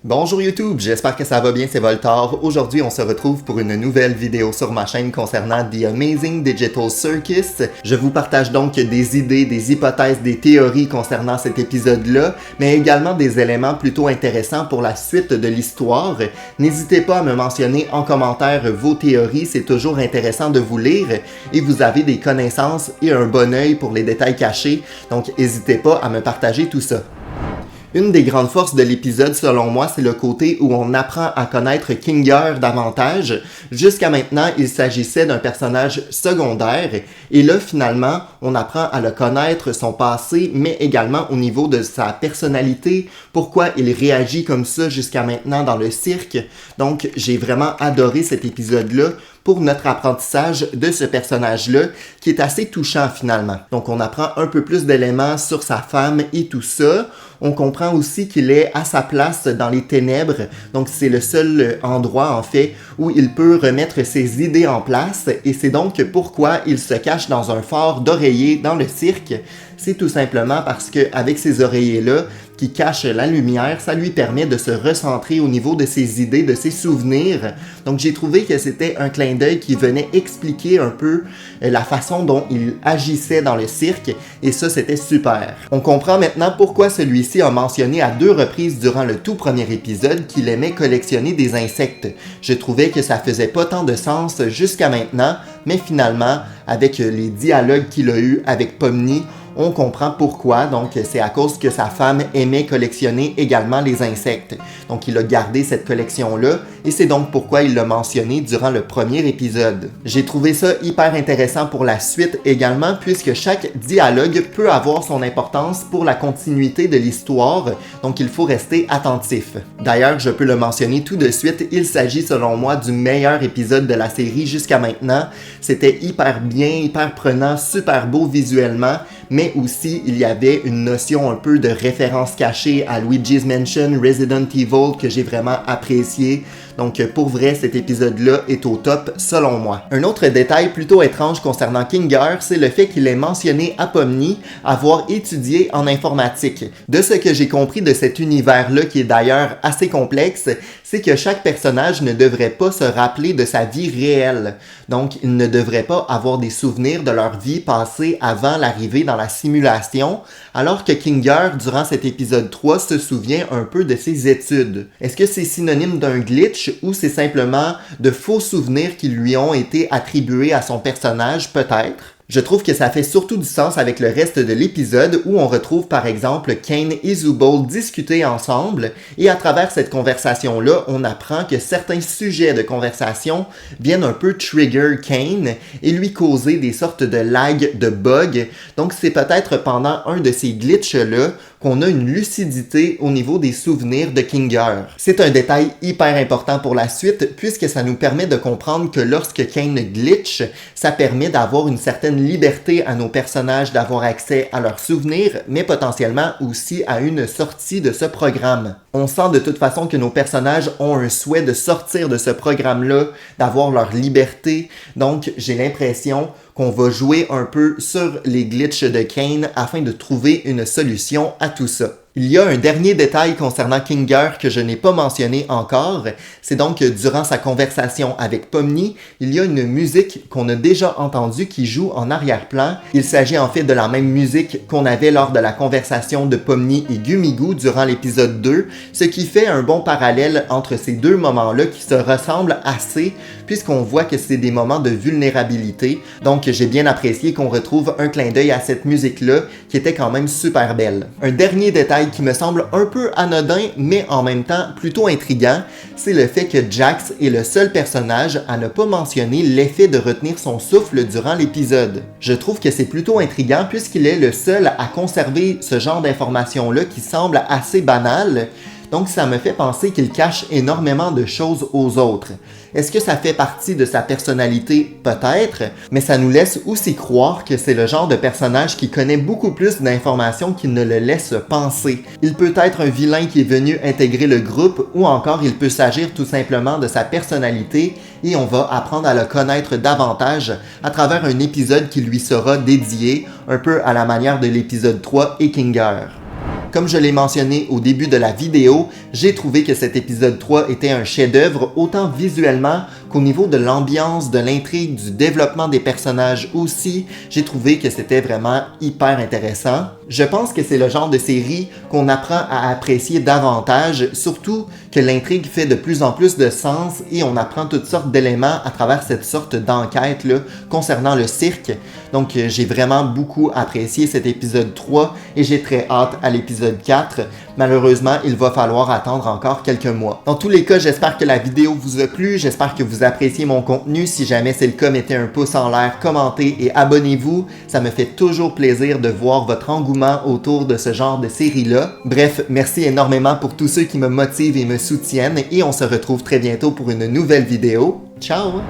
Bonjour YouTube, j'espère que ça va bien, c'est Voltaire. Aujourd'hui, on se retrouve pour une nouvelle vidéo sur ma chaîne concernant The Amazing Digital Circus. Je vous partage donc des idées, des hypothèses, des théories concernant cet épisode-là, mais également des éléments plutôt intéressants pour la suite de l'histoire. N'hésitez pas à me mentionner en commentaire vos théories, c'est toujours intéressant de vous lire et vous avez des connaissances et un bon œil pour les détails cachés, donc n'hésitez pas à me partager tout ça. Une des grandes forces de l'épisode, selon moi, c'est le côté où on apprend à connaître Kinger davantage. Jusqu'à maintenant, il s'agissait d'un personnage secondaire, et là, finalement, on apprend à le connaître, son passé, mais également au niveau de sa personnalité, pourquoi il réagit comme ça jusqu'à maintenant dans le cirque. Donc, j'ai vraiment adoré cet épisode-là pour notre apprentissage de ce personnage-là, qui est assez touchant finalement. Donc on apprend un peu plus d'éléments sur sa femme et tout ça. On comprend aussi qu'il est à sa place dans les ténèbres, donc c'est le seul endroit en fait où il peut remettre ses idées en place, et c'est donc pourquoi il se cache dans un fort d'oreiller dans le cirque. C'est tout simplement parce qu'avec ces oreillers-là, qui cachent la lumière, ça lui permet de se recentrer au niveau de ses idées, de ses souvenirs. Donc j'ai trouvé que c'était un clin d'œil qui venait expliquer un peu la façon dont il agissait dans le cirque, et ça c'était super. On comprend maintenant pourquoi celui-ci a mentionné à 2 reprises durant le tout premier épisode qu'il aimait collectionner des insectes. Je trouvais que ça faisait pas tant de sens jusqu'à maintenant, mais finalement, avec les dialogues qu'il a eus avec Pomni, on comprend pourquoi. Donc c'est à cause que sa femme aimait collectionner également les insectes. Donc il a gardé cette collection-là, et c'est donc pourquoi il l'a mentionné durant le premier épisode. J'ai trouvé ça hyper intéressant pour la suite également, puisque chaque dialogue peut avoir son importance pour la continuité de l'histoire, donc il faut rester attentif. D'ailleurs, je peux le mentionner tout de suite, il s'agit selon moi du meilleur épisode de la série jusqu'à maintenant. C'était hyper bien, hyper prenant, super beau visuellement, mais aussi il y avait une notion un peu de référence cachée à Luigi's Mansion, Resident Evil que j'ai vraiment apprécié. Donc pour vrai, cet épisode-là est au top selon moi. Un autre détail plutôt étrange concernant Kinger, c'est le fait qu'il ait mentionné à Pomni avoir étudié en informatique. De ce que j'ai compris de cet univers-là, qui est d'ailleurs assez complexe, c'est que chaque personnage ne devrait pas se rappeler de sa vie réelle. Donc ils ne devraient pas avoir des souvenirs de leur vie passée avant l'arrivée dans la simulation, alors que Kinger, durant cet épisode 3, se souvient un peu de ses études. Est-ce que c'est synonyme d'un glitch ou c'est simplement de faux souvenirs qui lui ont été attribués à son personnage, peut-être? Je trouve que ça fait surtout du sens avec le reste de l'épisode où on retrouve par exemple Kane et Zooble discuter ensemble, et à travers cette conversation-là, on apprend que certains sujets de conversation viennent un peu trigger Kane et lui causer des sortes de lag, de bugs. Donc c'est peut-être pendant un de ces glitches-là qu'on a une lucidité au niveau des souvenirs de Kinger. C'est un détail hyper important pour la suite, puisque ça nous permet de comprendre que lorsque Kane glitch, ça permet d'avoir une certaine liberté à nos personnages d'avoir accès à leurs souvenirs, mais potentiellement aussi à une sortie de ce programme. On sent de toute façon que nos personnages ont un souhait de sortir de ce programme-là, d'avoir leur liberté, donc j'ai l'impression qu'on va jouer un peu sur les glitches de Kane afin de trouver une solution à tout ça. Il y a un dernier détail concernant Kinger que je n'ai pas mentionné encore, c'est donc que durant sa conversation avec Pomni, il y a une musique qu'on a déjà entendue qui joue en arrière-plan. Il s'agit en fait de la même musique qu'on avait lors de la conversation de Pomni et Gumigo durant l'épisode 2, ce qui fait un bon parallèle entre ces deux moments-là qui se ressemblent assez, puisqu'on voit que c'est des moments de vulnérabilité. Donc j'ai bien apprécié qu'on retrouve un clin d'œil à cette musique-là qui était quand même super belle. Un dernier détail qui me semble un peu anodin, mais en même temps plutôt intriguant, c'est le fait que Jax est le seul personnage à ne pas mentionner l'effet de retenir son souffle durant l'épisode. Je trouve que c'est plutôt intriguant puisqu'il est le seul à conserver ce genre d'informations-là qui semble assez banal. Donc ça me fait penser qu'il cache énormément de choses aux autres. Est-ce que ça fait partie de sa personnalité? Peut-être, mais ça nous laisse aussi croire que c'est le genre de personnage qui connaît beaucoup plus d'informations qu'il ne le laisse penser. Il peut être un vilain qui est venu intégrer le groupe, ou encore il peut s'agir tout simplement de sa personnalité, et on va apprendre à le connaître davantage à travers un épisode qui lui sera dédié, un peu à la manière de l'épisode 3 et Kinger. Comme je l'ai mentionné au début de la vidéo, j'ai trouvé que cet épisode 3 était un chef-d'œuvre autant visuellement qu'au niveau de l'ambiance, de l'intrigue, du développement des personnages aussi. J'ai trouvé que c'était vraiment hyper intéressant. Je pense que c'est le genre de série qu'on apprend à apprécier davantage, surtout que l'intrigue fait de plus en plus de sens et on apprend toutes sortes d'éléments à travers cette sorte d'enquête là concernant le cirque. Donc j'ai vraiment beaucoup apprécié cet épisode 3 et j'ai très hâte à l'épisode 4. Malheureusement, il va falloir attendre encore quelques mois. Dans tous les cas, j'espère que la vidéo vous a plu, j'espère que vous appréciez mon contenu. Si jamais c'est le cas, mettez un pouce en l'air, commentez et abonnez-vous. Ça me fait toujours plaisir de voir votre engouement autour de ce genre de série-là. Bref, merci énormément pour tous ceux qui me motivent et me soutiennent et on se retrouve très bientôt pour une nouvelle vidéo. Ciao!